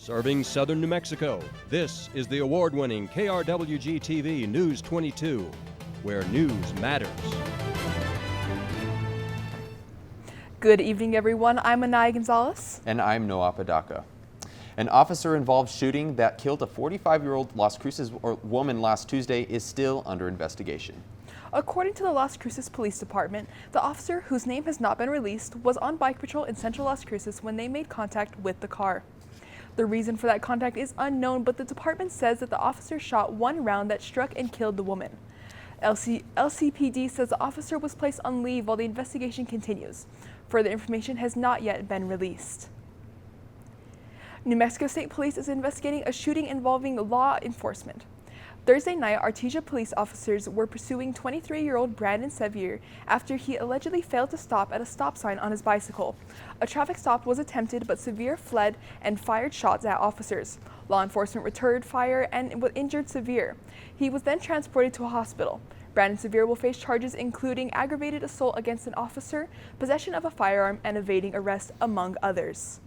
Serving southern New Mexico, this is the award-winning KRWG-TV News 22, where news matters. Good evening, everyone. I'm Anaya Gonzalez. And I'm Noah Padaka. An officer-involved shooting that killed a 45-year-old Las Cruces woman last Tuesday is still under investigation. According to the Las Cruces Police Department, the officer, whose name has not been released, was on bike patrol in central Las Cruces when they made contact with the car. The reason for that contact is unknown, but the department says that the officer shot one round that struck and killed the woman. LCPD says the officer was placed on leave while the investigation continues. Further information has not yet been released. New Mexico State Police is investigating a shooting involving law enforcement. Thursday night, Artesia police officers were pursuing 23-year-old Brandon Sevier after he allegedly failed to stop at a stop sign on his bicycle. A traffic stop was attempted, but Sevier fled and fired shots at officers. Law enforcement returned fire and injured Sevier. He was then transported to a hospital. Brandon Sevier will face charges including aggravated assault against an officer, possession of a firearm, and evading arrest, among others.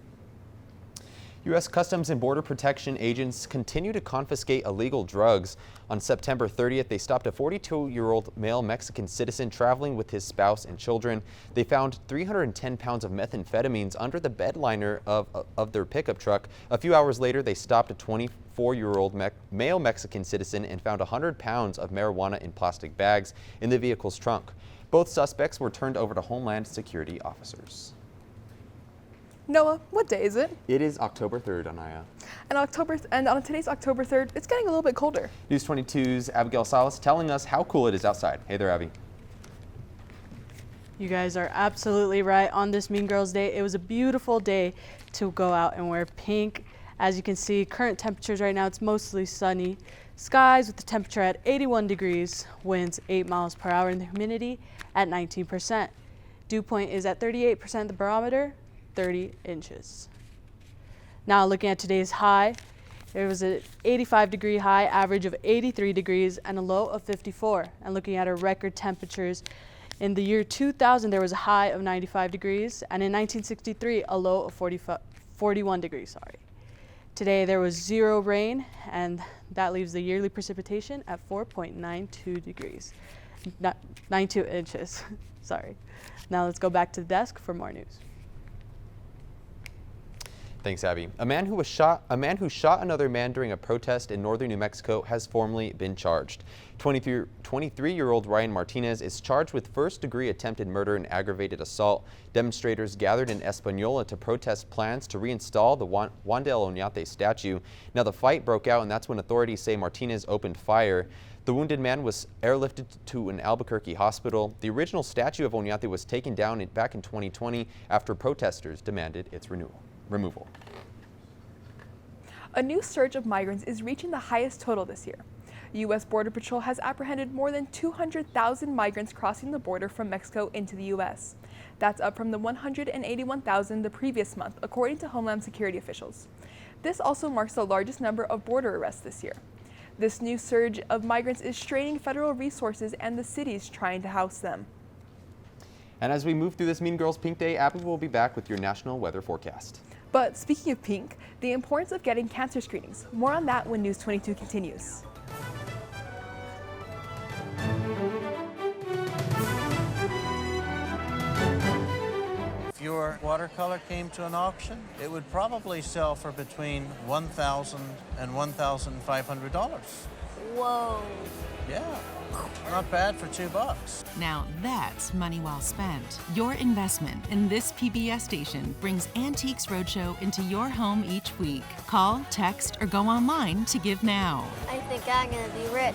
U.S. Customs and Border Protection agents continue to confiscate illegal drugs. On September 30th, they stopped a 42-year-old male Mexican citizen traveling with his spouse and children. They found 310 pounds of methamphetamines under the bed liner of their pickup truck. A few hours later, they stopped a 24-year-old male Mexican citizen and found 100 pounds of marijuana in plastic bags in the vehicle's trunk. Both suspects were turned over to Homeland Security officers. Noah, what day is it? It is October 3rd, Anaya. And on today's October 3rd, it's getting a little bit colder. News 22's Abigail Salas telling us how cool it is outside. Hey there, Abby. You guys are absolutely right. On this Mean Girls Day, it was a beautiful day to go out and wear pink. As you can see, current temperatures right now, it's mostly sunny. Skies with the temperature at 81 degrees, winds 8 miles per hour, and the humidity at 19%. Dew point is at 38%, the barometer 30 inches. Now looking at today's high, there was an 85-degree high, average of 83 degrees, and a low of 54. And looking at our record temperatures, in the year 2000, there was a high of 95 degrees, and in 1963, a low of 41 degrees. Today there was 0 rain, and that leaves the yearly precipitation at 4.92 degrees, 92 inches. Sorry. Now let's go back to the desk for more news. Thanks, Abby. A man who shot another man during a protest in northern New Mexico has formally been charged. 23-year-old Ryan Martinez is charged with first-degree attempted murder and aggravated assault. Demonstrators gathered in Española to protest plans to reinstall the Juan del Oñate statue. Now the fight broke out, and that's when authorities say Martinez opened fire. The wounded man was airlifted to an Albuquerque hospital. The original statue of Oñate was taken down back in 2020 after protesters demanded its removal. A new surge of migrants is reaching the highest total this year. U.S. Border Patrol has apprehended more than 200,000 migrants crossing the border from Mexico into the U.S. That's up from the 181,000 the previous month, according to Homeland Security officials. This also marks the largest number of border arrests this year. This new surge of migrants is straining federal resources and the cities trying to house them. And as we move through this Mean Girls Pink Day, Abby will be back with your national weather forecast. But speaking of pink, the importance of getting cancer screenings. More on that when News 22 continues. If your watercolor came to an auction, it would probably sell for between $1,000 and $1,500. Whoa. Yeah, not bad for $2. Now that's money well spent. Your investment in this PBS station brings Antiques Roadshow into your home each week. Call, text, or go online to give now. I think I'm gonna be rich.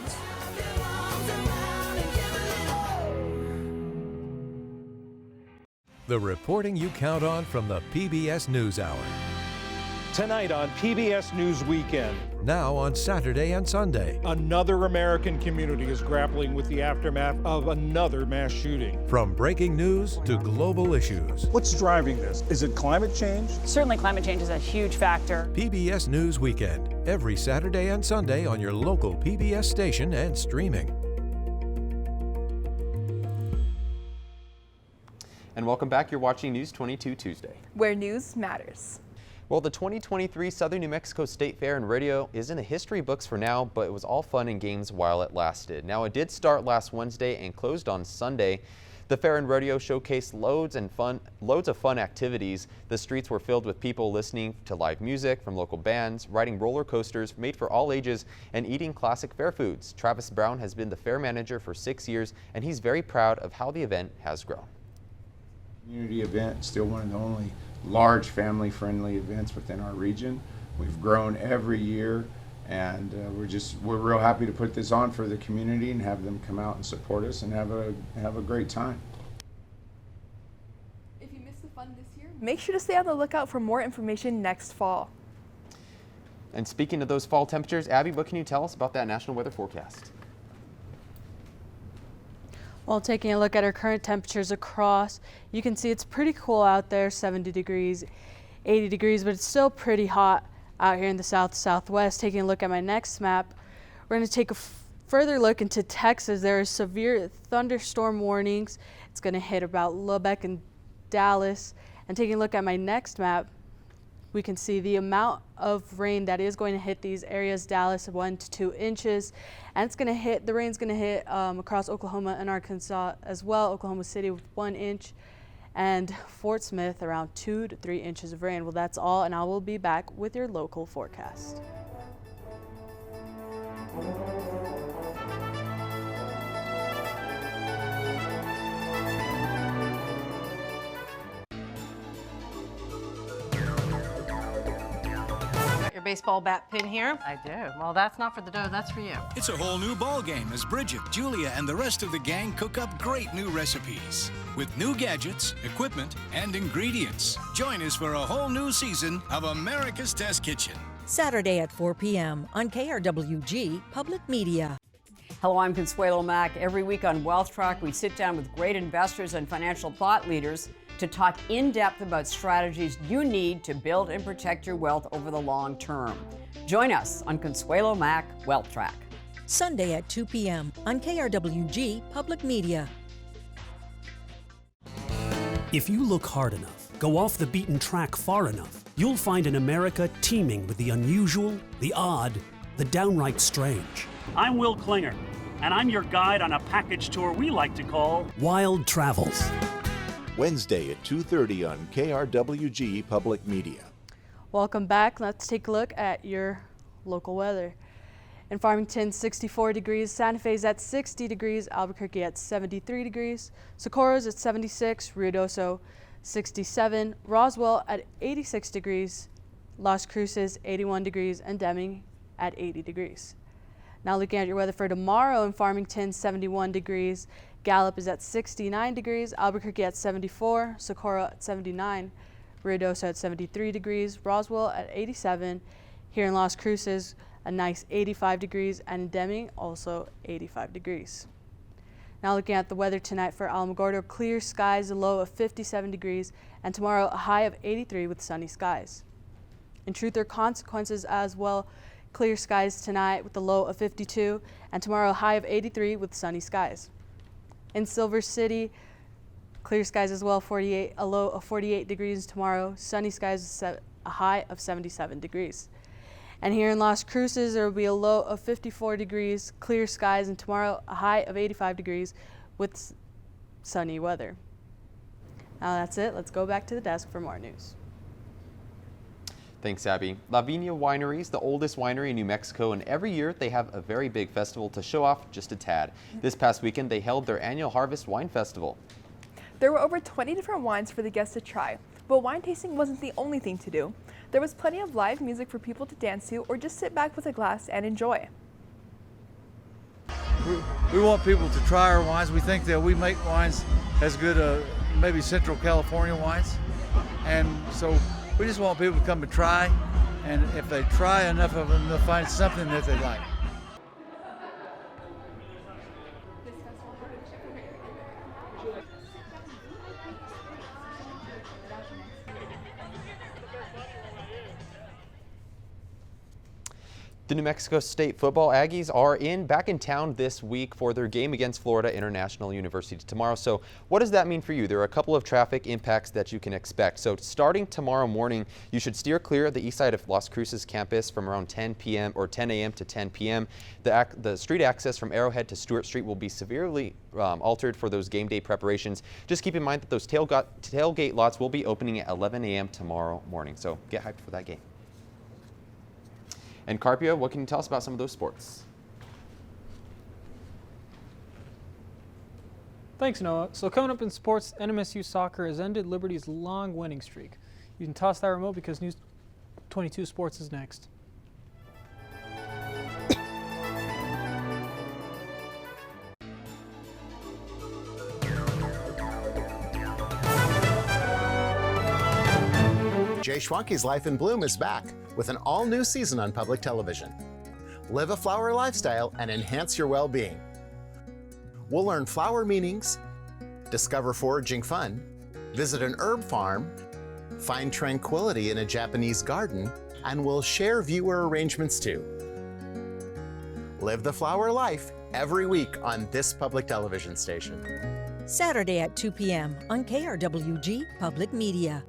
The reporting you count on from the PBS NewsHour. Tonight on PBS News Weekend. Now on Saturday and Sunday. Another American community is grappling with the aftermath of another mass shooting. From breaking news to global issues. What's driving this? Is it climate change? Certainly climate change is a huge factor. PBS News Weekend. Every Saturday and Sunday on your local PBS station and streaming. And welcome back. You're watching News 22 Tuesday, where news matters. Well, the 2023 Southern New Mexico State Fair and Rodeo is in the history books for now, but it was all fun and games while it lasted. Now, it did start last Wednesday and closed on Sunday. The fair and rodeo showcased loads of fun activities. The streets were filled with people listening to live music from local bands, riding roller coasters made for all ages, and eating classic fair foods. Travis Brown has been the fair manager for 6 years, and he's very proud of how the event has grown. Community event, still one of the only large family-friendly events within our region. We've grown every year, and we're real happy to put this on for the community and have them come out and support us and have a great time. If you missed the fun this year, make sure to stay on the lookout for more information next fall. And speaking of those fall temperatures, Abby, what can you tell us about that national weather forecast? Well, taking a look at our current temperatures across, you can see it's pretty cool out there, 70 degrees, 80 degrees, but it's still pretty hot out here in the southwest. Taking a look at my next map, we're going to take a further look into Texas. There are severe thunderstorm warnings. It's going to hit about Lubbock and Dallas. And taking a look at my next map, we can see the amount of rain that is going to hit these areas. Dallas, 1 to 2 inches, and it's going to hit. The rain's going to hit across Oklahoma and Arkansas as well. Oklahoma City with 1 inch, and Fort Smith around 2 to 3 inches of rain. Well, that's all, and I will be back with your local forecast. Your baseball bat pin here? I do. Well, that's not for the dough, that's for you. It's a whole new ball game as Bridget, Julia, and the rest of the gang cook up great new recipes with new gadgets, equipment, and ingredients. Join us for a whole new season of America's Test Kitchen. Saturday at 4 p.m. on KRWG-Public Media. Hello, I'm Consuelo Mack. Every week on Wealth Track, we sit down with great investors and financial thought leaders to talk in depth about strategies you need to build and protect your wealth over the long term. Join us on Consuelo Mack Wealth Track. Sunday at 2 p.m. on KRWG Public Media. If you look hard enough, go off the beaten track far enough, you'll find an America teeming with the unusual, the odd, the downright strange. I'm Will Klinger, and I'm your guide on a package tour we like to call Wild Travels. Wednesday at 2:30 on KRWG Public Media. Welcome back. Let's take a look at your local weather. In Farmington, 64 degrees. Santa Fe's at 60 degrees. Albuquerque at 73 degrees. Socorro's at 76. Ruidoso, 67. Roswell at 86 degrees. Las Cruces, 81 degrees. And Deming at 80 degrees. Now looking at your weather for tomorrow in Farmington, 71 degrees. Gallup is at 69 degrees, Albuquerque at 74, Socorro at 79, Ruidoso at 73 degrees, Roswell at 87. Here in Las Cruces, a nice 85 degrees, and in Deming, also 85 degrees. Now looking at the weather tonight for Alamogordo, clear skies, a low of 57 degrees, and tomorrow a high of 83 with sunny skies. In truth, there are consequences as well. Clear skies tonight with a low of 52, and tomorrow a high of 83 with sunny skies. In Silver City, clear skies as well, a low of 48 degrees tomorrow, sunny skies, a high of 77 degrees. And here in Las Cruces, there will be a low of 54 degrees, clear skies, and tomorrow a high of 85 degrees with sunny weather. Now that's it. Let's go back to the desk for more news. Thanks, Abby. La Viña Winery is the oldest winery in New Mexico, and every year they have a very big festival to show off just a tad. This past weekend, they held their annual Harvest Wine Festival. There were over 20 different wines for the guests to try, but wine tasting wasn't the only thing to do. There was plenty of live music for people to dance to or just sit back with a glass and enjoy. We want people to try our wines. We think that we make wines as good maybe Central California wines, and so we just want people to come and try, and if they try enough of them, they'll find something that they like. The New Mexico State football Aggies are back in town this week for their game against Florida International University tomorrow. So what does that mean for you? There are a couple of traffic impacts that you can expect. So starting tomorrow morning, you should steer clear of the east side of Las Cruces campus from around 10 p.m. or 10 a.m. to 10 p.m. The street access from Arrowhead to Stewart Street will be severely altered for those game day preparations. Just keep in mind that those tailgate lots will be opening at 11 a.m. tomorrow morning. So get hyped for that game. And Carpio, what can you tell us about some of those sports? Thanks, Noah. So coming up in sports, NMSU soccer has ended Liberty's long winning streak. You can toss that remote because News 22 Sports is next. Jay Schwanke's Life in Bloom is back with an all-new season on public television. Live a flower lifestyle and enhance your well-being. We'll learn flower meanings, discover foraging fun, visit an herb farm, find tranquility in a Japanese garden, and we'll share viewer arrangements too. Live the flower life every week on this public television station. Saturday at 2 p.m. on KRWG Public Media.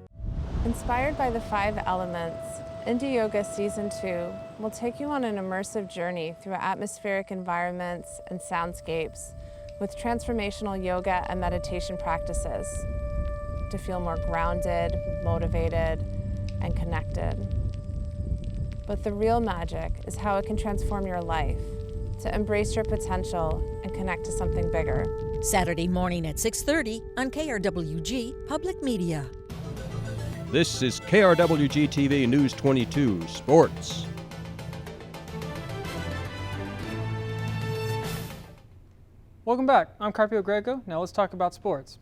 Inspired by the 5 elements, Indie Yoga Season 2 will take you on an immersive journey through atmospheric environments and soundscapes with transformational yoga and meditation practices to feel more grounded, motivated, and connected. But the real magic is how it can transform your life, to embrace your potential and connect to something bigger. Saturday morning at 6:30 on KRWG Public Media. This is KRWG-TV News 22 Sports. Welcome back. I'm Carpio Greco. Now let's talk about sports.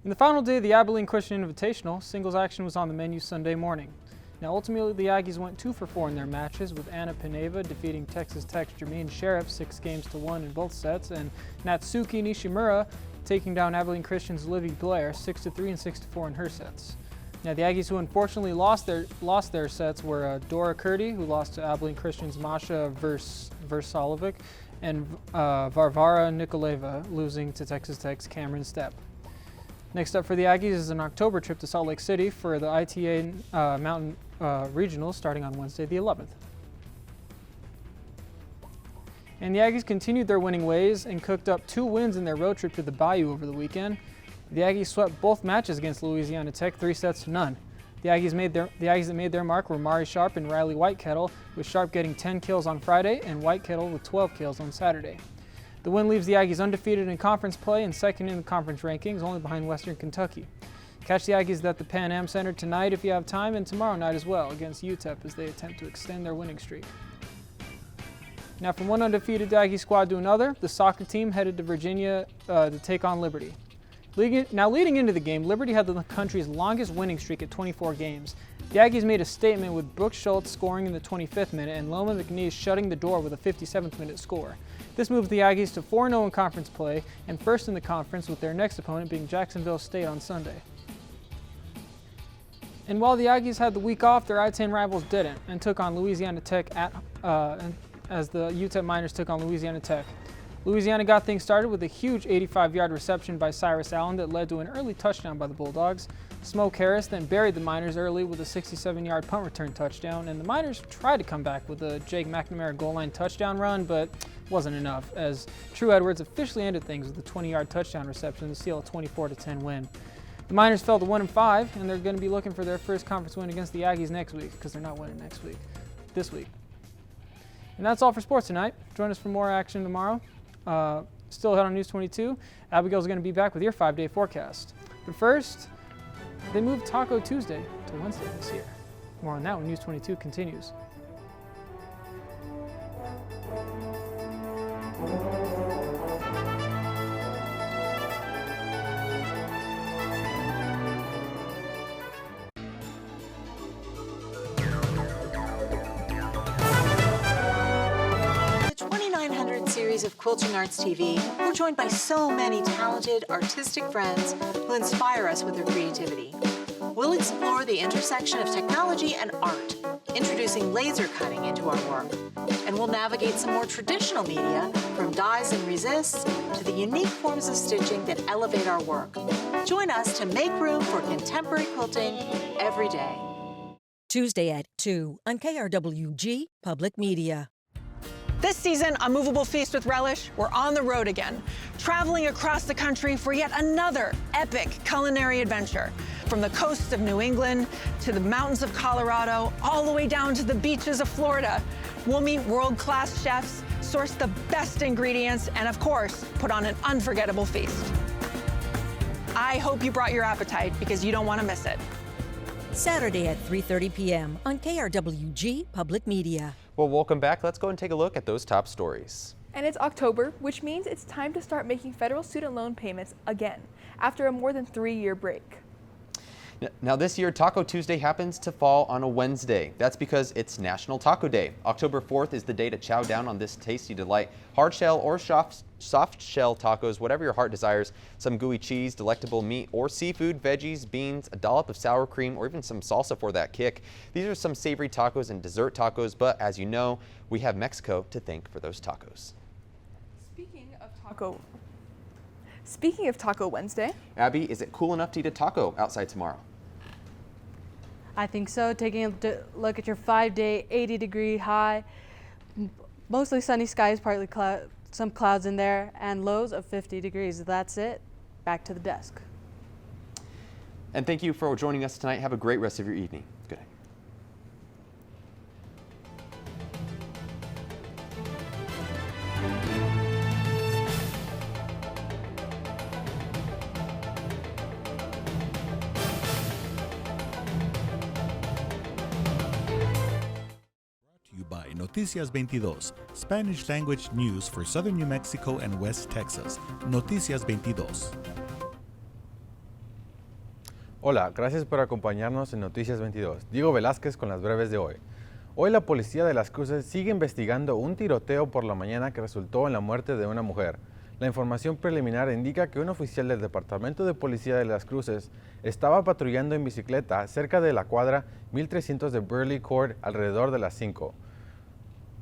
In the final day of the Abilene Christian Invitational, singles action was on the menu Sunday morning. Now ultimately the Aggies went 2 for 4 in their matches, with Anna Pineva defeating Texas Tech's Jermaine Sheriff 6-1 in both sets, and Natsuki Nishimura taking down Abilene Christian's Livy Blair 6-3 and 6-4 in her sets. Now the Aggies who unfortunately lost their sets were Dora Curdy, who lost to Abilene Christian's Masha Versalovic, and Varvara Nikoleva losing to Texas Tech's Cameron Stepp. Next up for the Aggies is an October trip to Salt Lake City for the ITA Mountain Regionals starting on Wednesday the 11th. And the Aggies continued their winning ways and cooked up 2 wins in their road trip to the Bayou over the weekend. The Aggies swept both matches against Louisiana Tech 3-0. The Aggies that made their mark were Mari Sharp and Riley Whitekettle, with Sharp getting 10 kills on Friday and Whitekettle with 12 kills on Saturday. The win leaves the Aggies undefeated in conference play and second in the conference rankings, only behind Western Kentucky. Catch the Aggies at the Pan Am Center tonight if you have time, and tomorrow night as well against UTEP as they attempt to extend their winning streak. Now from one undefeated Aggie squad to another, the soccer team headed to Virginia to take on Liberty. Now leading into the game, Liberty had the country's longest winning streak at 24 games. The Aggies made a statement with Brooks Schultz scoring in the 25th minute and Loma McNeese shutting the door with a 57th minute score. This moved the Aggies to 4-0 in conference play and first in the conference, with their next opponent being Jacksonville State on Sunday. And while the Aggies had the week off, their I-10 rivals didn't and took on Louisiana Tech as the UTEP Miners took on Louisiana Tech. Louisiana got things started with a huge 85-yard reception by Cyrus Allen that led to an early touchdown by the Bulldogs. Smoke Harris then buried the Miners early with a 67-yard punt return touchdown, and the Miners tried to come back with a Jake McNamara goal line touchdown run, but wasn't enough, as True Edwards officially ended things with a 20-yard touchdown reception to seal a 24-10 win. The Miners fell to 1-5, and they're going to be looking for their first conference win against the Aggies next week, because they're not winning this week. And that's all for sports tonight. Join us for more action tomorrow. Still ahead on News 22, Abigail's going to be back with your 5-day forecast. But first, they moved Taco Tuesday to Wednesday this year. More on that when News 22 continues. Series of Quilting Arts TV, we're joined by so many talented, artistic friends who inspire us with their creativity. We'll explore the intersection of technology and art introducing laser cutting into our work. And we'll navigate some more traditional media, from dyes and resists to the unique forms of stitching that elevate our work. Join us to make room for contemporary quilting every day. Tuesday at 2 on KRWG Public Media. This season on Movable Feast with Relish, we're on the road again, traveling across the country for yet another epic culinary adventure. From the coasts of New England to the mountains of Colorado, all the way down to the beaches of Florida. We'll meet world-class chefs, source the best ingredients, and of course, put on an unforgettable feast. I hope you brought your appetite because you don't want to miss it. Saturday at 3:30 p.m. on KRWG Public Media. Well, welcome back. Let's go and take a look at those top stories. And it's October, which means it's time to start making federal student loan payments again, after a more than 3-year break. Now this year, Taco Tuesday happens to fall on a Wednesday. That's because it's National Taco Day. October 4th is the day to chow down on this tasty delight. Hard shell or soft shell tacos, whatever your heart desires. Some gooey cheese, delectable meat or seafood, veggies, beans, a dollop of sour cream, or even some salsa for that kick. These are some savory tacos and dessert tacos, but as you know, we have Mexico to thank for those tacos. Speaking of Taco Wednesday. Abby, is it cool enough to eat a taco outside tomorrow? I think so. Taking a look at your 5-day, 80-degree high, mostly sunny skies, partly some clouds in there, and lows of 50 degrees. That's it. Back to the desk. And thank you for joining us tonight. Have a great rest of your evening. Good night. By Noticias 22, Spanish language news for southern New Mexico and West Texas. Noticias 22. Hola, gracias por acompañarnos en Noticias 22. Diego Velázquez con las breves de hoy. Hoy la policía de las Cruces sigue investigando un tiroteo por la mañana que resultó en la muerte de una mujer. La información preliminar indica que un oficial del Departamento de Policía de las Cruces estaba patrullando en bicicleta cerca de la cuadra 1300 de Burley Court alrededor de las 5.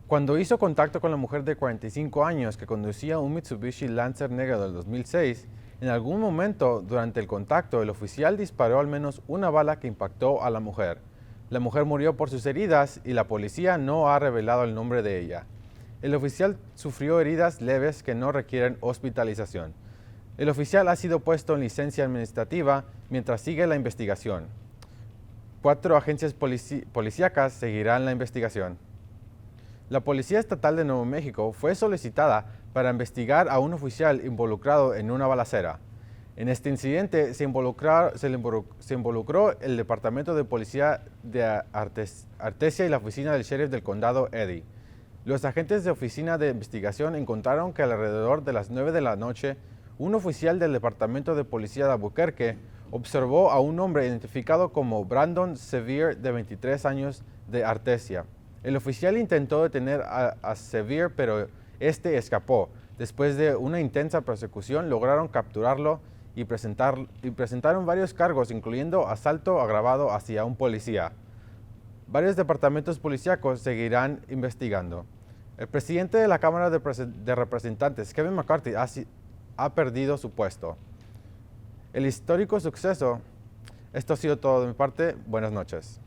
Cuando hizo contacto con la mujer de 45 años que conducía un Mitsubishi Lancer negro del 2006, en algún momento durante el contacto el oficial disparó al menos una bala que impactó a la mujer. La mujer murió por sus heridas y la policía no ha revelado el nombre de ella. El oficial sufrió heridas leves que no requieren hospitalización. El oficial ha sido puesto en licencia administrativa mientras sigue la investigación. 4 agencias policíacas seguirán la investigación. La Policía Estatal de Nuevo México fue solicitada para investigar a un oficial involucrado en una balacera. En este incidente se involucró el Departamento de Policía de Artesia y la oficina del sheriff del condado Eddy. Los agentes de oficina de investigación encontraron que alrededor de las 9 de la noche, un oficial del Departamento de Policía de Albuquerque observó a un hombre identificado como Brandon Sevier, de 23 años, de Artesia. El oficial intentó detener a Sevier, pero este escapó. Después de una intensa persecución, lograron capturarlo y presentaron varios cargos, incluyendo asalto agravado hacia un policía. Varios departamentos policíacos seguirán investigando. El presidente de la Cámara de Representantes, Kevin McCarthy, ha perdido su puesto. El histórico suceso. Esto ha sido todo de mi parte. Buenas noches.